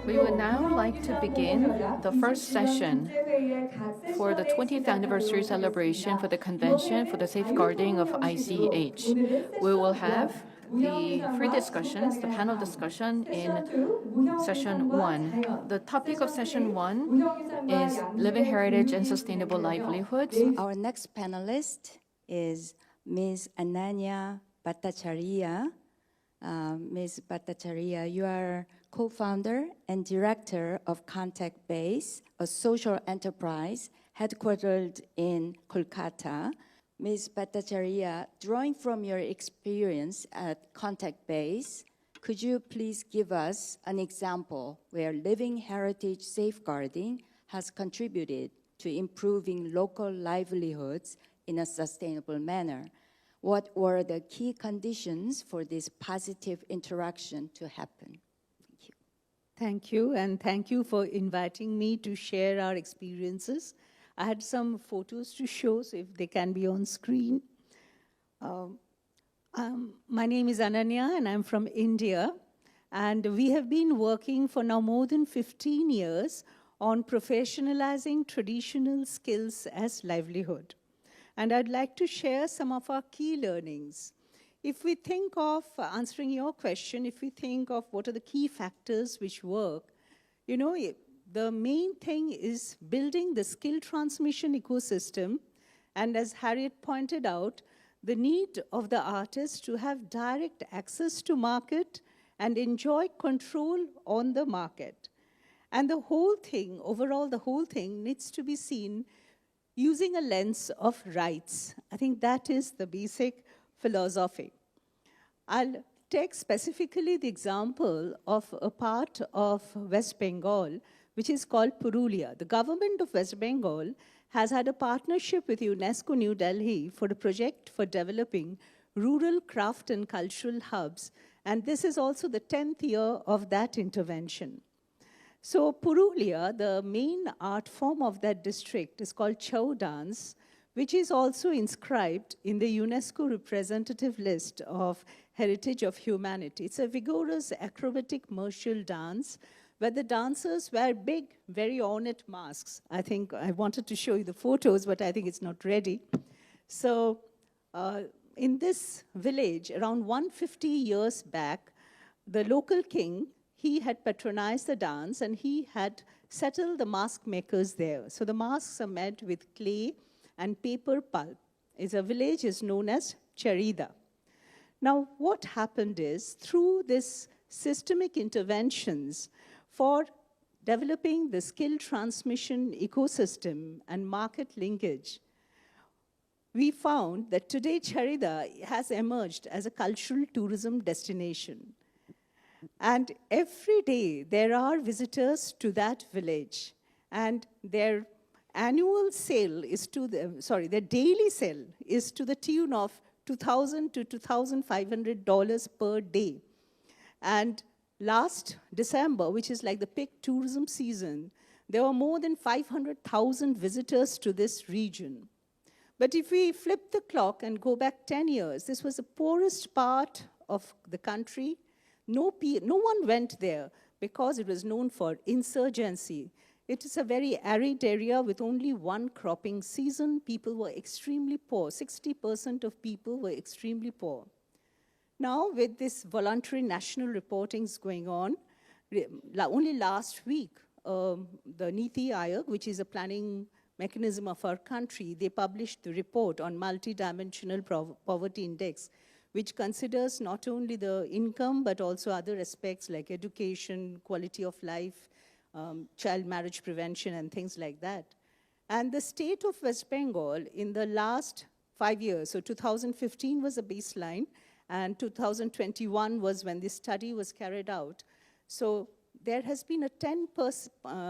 We would now like to begin the first session for the 20th anniversary celebration for the Convention for the Safeguarding of ICH. We will have the free discussions, the panel discussion in session 1. The topic of session 1 is living heritage and sustainable livelihoods. Our next panelist is Ms. Ananya Bhattacharya. Ms. Bhattacharya, you are co-founder and director of Contact Base, a social enterprise headquartered in Kolkata. Ms. Bhattacharya, drawing from your experience at Contact Base, could you please give us an example where living heritage safeguarding has contributed to improving local livelihoods in a sustainable manner? What were the key conditions for this positive interaction to happen? Thank you. Thank you, and thank you for inviting me to share our experiences. I had some photos to show, so if they can be on screen. My name is Ananya, and I'm from India. And we have been working for now more than 15 years on professionalizing traditional skills as livelihood. And I'd like to share some of our key learnings. If we think of answering your question, if we think of what are the key factors which work, you know, the main thing is building the skill transmission ecosystem, and as Harriet pointed out, the need of the artist to have direct access to market and enjoy control on the market. And the whole thing, overall the whole thing needs to be seen using a lens of rights. I think that is the basic philosophy. I'll take specifically the example of a part of West Bengal, which is called Purulia. The government of West Bengal has had a partnership with UNESCO New Delhi for a project for developing rural craft and cultural hubs, and this is also the 10th year of that intervention. So Purulia, the main art form of that district, is called Chow dance, which is also inscribed in the UNESCO representative list of Heritage of Humanity. It's a vigorous acrobatic martial dance where the dancers wear big, very ornate masks. I think I wanted to show you the photos, but I think it's not ready. So in this village, around 150 years back, the local king, he had patronized the dance and he had settled the mask makers there. So the masks are made with clay and paper pulp. A village is known as Charida. Now what happened is, through this systemic interventions for developing the skill transmission ecosystem and market linkage, we found that today Charida has emerged as a cultural tourism destination. And every day there are visitors to that village, and their annual sale is their daily sale is to the tune of $2,000 to $2,500 per day. And last December, which is like the peak tourism season, there were more than 500,000 visitors to this region. But if we flip the clock and go back 10 years, this was the poorest part of the country. No one went there because it was known for insurgency. It is a very arid area with only one cropping season. People were extremely poor. 60% of people were extremely poor. Now, with this voluntary national reportings going on, only last week, the Niti Aayog, which is a planning mechanism of our country, they published the report on multidimensional poverty index, which considers not only the income, but also other aspects like education, quality of life, child marriage prevention, and things like that. And the state of West Bengal in the last 5 years, so 2015 was a baseline, and 2021 was when this study was carried out. So there has been a 10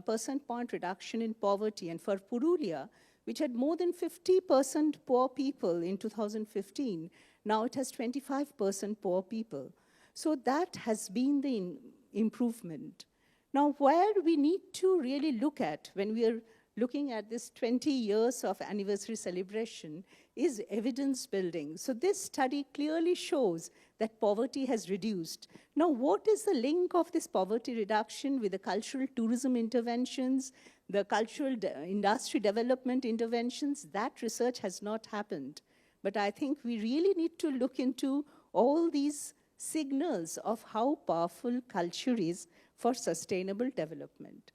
percent point reduction in poverty. And for Purulia, which had more than 50% poor people in 2015, now it has 25% poor people. So that has been the improvement. Now, where we need to really look at when we are looking at this 20 years of anniversary celebration is evidence building. So this study clearly shows that poverty has reduced. Now, what is the link of this poverty reduction with the cultural tourism interventions, the cultural industry development interventions? That research has not happened. But I think we really need to look into all these signals of how powerful culture is for sustainable development.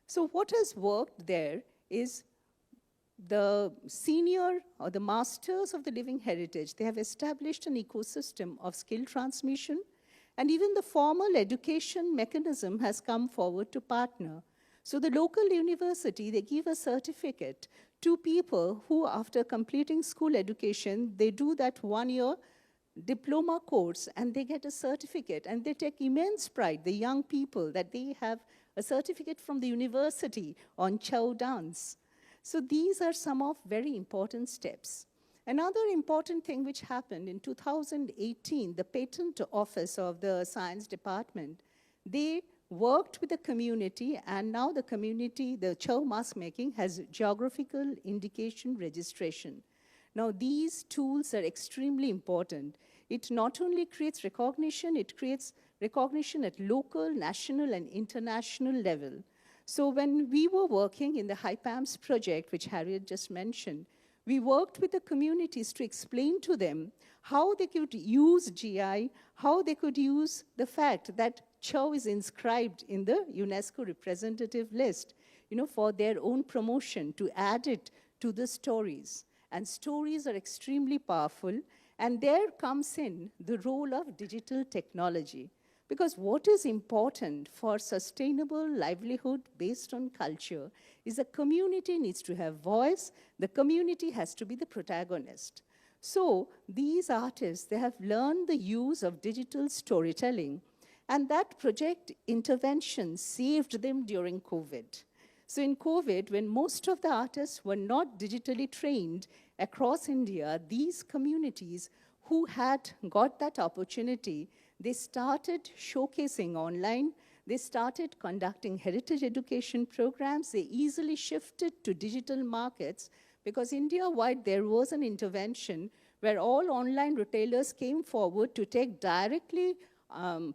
So what has worked there is the senior or the masters of the living heritage. They have established an ecosystem of skill transmission, and even the formal education mechanism has come forward to partner. So the local university, they give a certificate to people who, after completing school education, they do that 1-year diploma course and they get a certificate, and they take immense pride, the young people, that they have a certificate from the university on Chow dance. So these are some of very important steps. Another important thing which happened in 2018, the patent office of the science department, they worked with the community, and now the community, the Chow mask making, has geographical indication registration. Now these tools are extremely important. It not only creates recognition, it creates recognition at local, national, and international level. So when we were working in the HIPAMS project, which Harriet just mentioned, we worked with the communities to explain to them how they could use GI, how they could use the fact that Chow is inscribed in the UNESCO representative list, for their own promotion, to add it to the stories. And stories are extremely powerful, and there comes in the role of digital technology. Because what is important for sustainable livelihood based on culture is the community needs to have voice, the community has to be the protagonist. So these artists, they have learned the use of digital storytelling, and that project intervention saved them during COVID. So in COVID, when most of the artists were not digitally trained across India, these communities who had got that opportunity, they started showcasing online, they started conducting heritage education programs, they easily shifted to digital markets, because India-wide there was an intervention where all online retailers came forward to take directly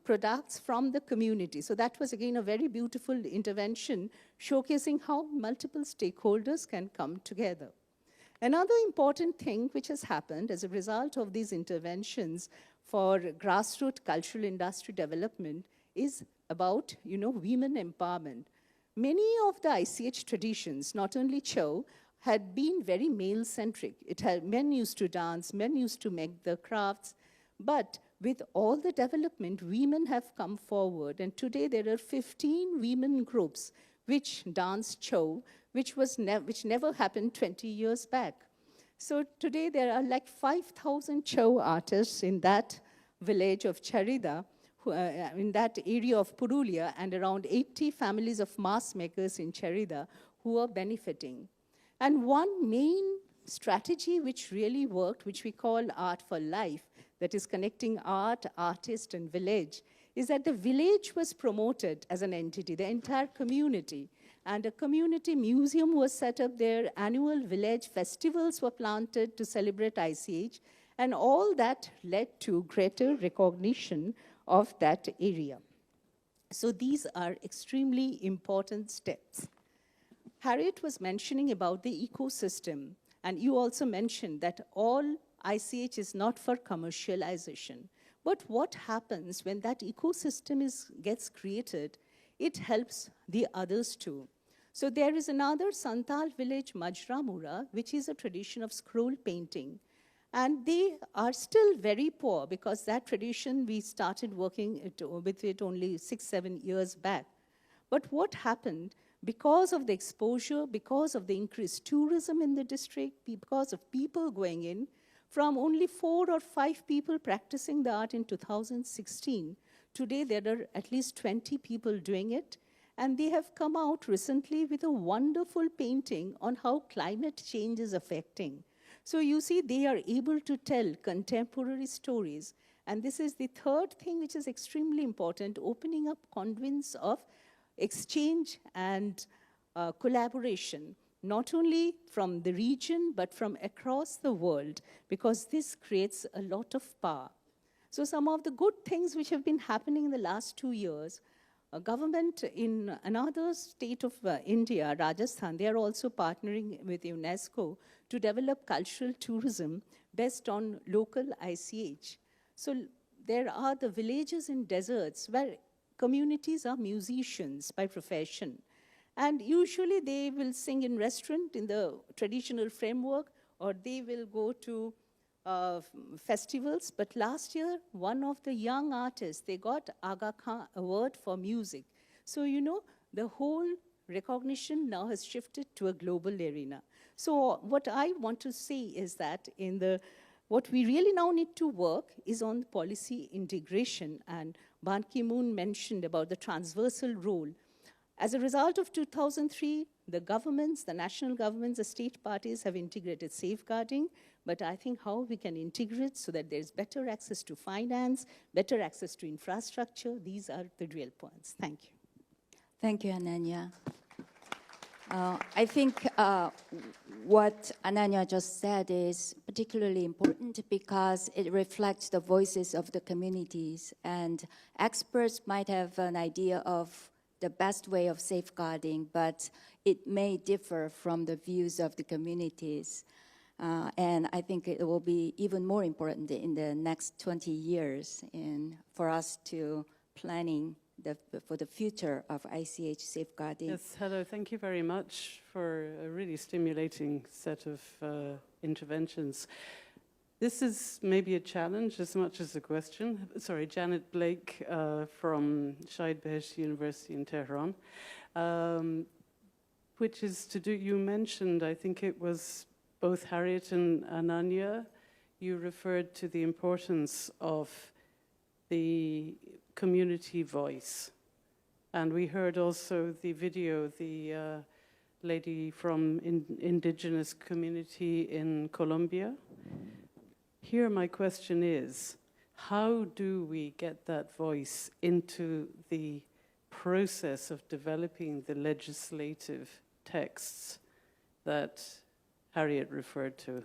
products from the community. So that was again a very beautiful intervention, showcasing how multiple stakeholders can come together. Another important thing which has happened as a result of these interventions for grassroots cultural industry development is about, women empowerment. Many of the ICH traditions, not only Chow, had been very male-centric. Men used to dance, men used to make the crafts, but with all the development, women have come forward, and today there are 15 women groups which dance Chow, which never happened 20 years back. So today there are like 5,000 Chow artists in that village of Charida, in that area of Purulia, and around 80 families of mask makers in Charida who are benefiting. And one main strategy which really worked, which we call Art for Life, that is connecting art, artist, and village, is that the village was promoted as an entity, the entire community. And a community museum was set up there, annual village festivals were planted to celebrate ICH, and all that led to greater recognition of that area. So these are extremely important steps. Harriet was mentioning about the ecosystem, and you also mentioned that all ICH is not for commercialization. But what happens when that ecosystem gets created? It helps the others too. So there is another Santal village, Majramura, which is a tradition of scroll painting. And they are still very poor, because that tradition, we started working with it only 6-7 years back. But what happened, because of the exposure, because of the increased tourism in the district, because of people going in, from only 4 or 5 people practicing the art in 2016, today there are at least 20 people doing it. And they have come out recently with a wonderful painting on how climate change is affecting. So you see, they are able to tell contemporary stories. And this is the third thing which is extremely important, opening up conduits of exchange and collaboration. not only from the region, but from across the world, because this creates a lot of power. So some of the good things which have been happening in the last 2 years, a government in another state of India, Rajasthan, they are also partnering with UNESCO to develop cultural tourism based on local ICH. So there are the villages in deserts where communities are musicians by profession. And usually they will sing in restaurant in the traditional framework, or they will go to festivals. But last year, one of the young artists, they got Aga Khan Award for music. So, you know, the whole recognition now has shifted to a global arena. So what I want to say is that what we really now need to work is on policy integration. And Ban Ki-moon mentioned about the transversal role. As a result of 2003, the governments, the national governments, the state parties have integrated safeguarding, but I think how we can integrate so that there's better access to finance, better access to infrastructure, these are the real points. Thank you. Thank you, Ananya. I think what Ananya just said is particularly important because it reflects the voices of the communities, and experts might have an idea of the best way of safeguarding, but it may differ from the views of the communities. And I think it will be even more important in the next 20 years for us to planning for the future of ICH safeguarding. Yes, hello, thank you very much for a really stimulating set of interventions. This is maybe a challenge as much as a question. Sorry, Janet Blake from Shahid Beheshti University in Tehran, which is to do, you mentioned, I think it was both Harriet and Ananya, you referred to the importance of the community voice. And we heard also the video, the lady from indigenous community in Colombia. Here my question is, how do we get that voice into the process of developing the legislative texts that Harriet referred to?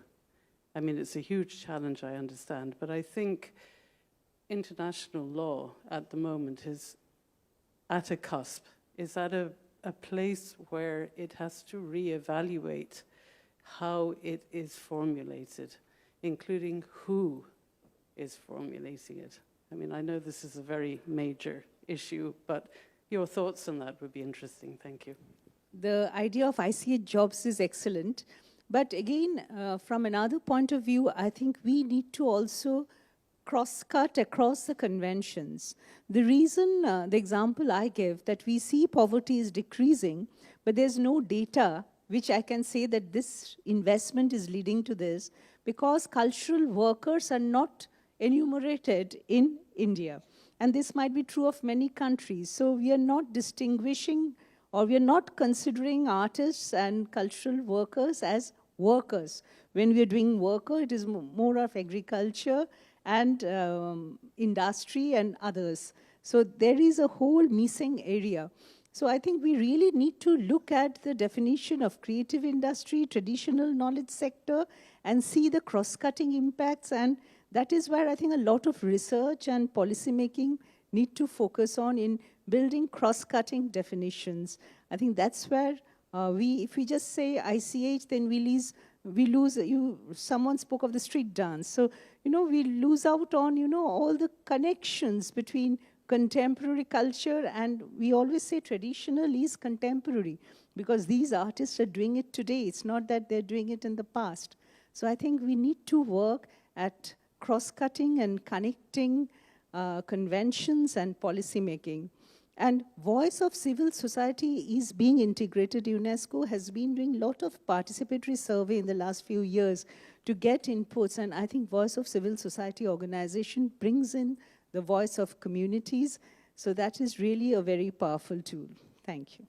I mean, it's a huge challenge, I understand, but I think international law at the moment is at a cusp, is at a place where it has to reevaluate how it is formulated, including who is formulating it. I mean, I know this is a very major issue, but your thoughts on that would be interesting. Thank you. The idea of ICH jobs is excellent. But again, from another point of view, I think we need to also cross-cut across the conventions. The reason, the example I give, that we see poverty is decreasing, but there's no data which I can say that this investment is leading to this, because cultural workers are not enumerated in India. And this might be true of many countries. So we are not distinguishing, or we are not considering artists and cultural workers as workers. When we are doing worker, it is more of agriculture and industry and others. So there is a whole missing area. So I think we really need to look at the definition of creative industry, traditional knowledge sector, and see the cross-cutting impacts. And that is where I think a lot of research and policy making need to focus on in building cross-cutting definitions. I think that's where if we just say ICH, then we lose, someone spoke of the street dance. So, we lose out on, all the connections between contemporary culture, and we always say traditional is contemporary, because these artists are doing it today. It's not that they're doing it in the past. So I think we need to work at cross-cutting and connecting conventions and policy making. And voice of civil society is being integrated. UNESCO has been doing a lot of participatory survey in the last few years to get inputs. And I think voice of civil society organization brings in the voice of communities. So that is really a very powerful tool. Thank you.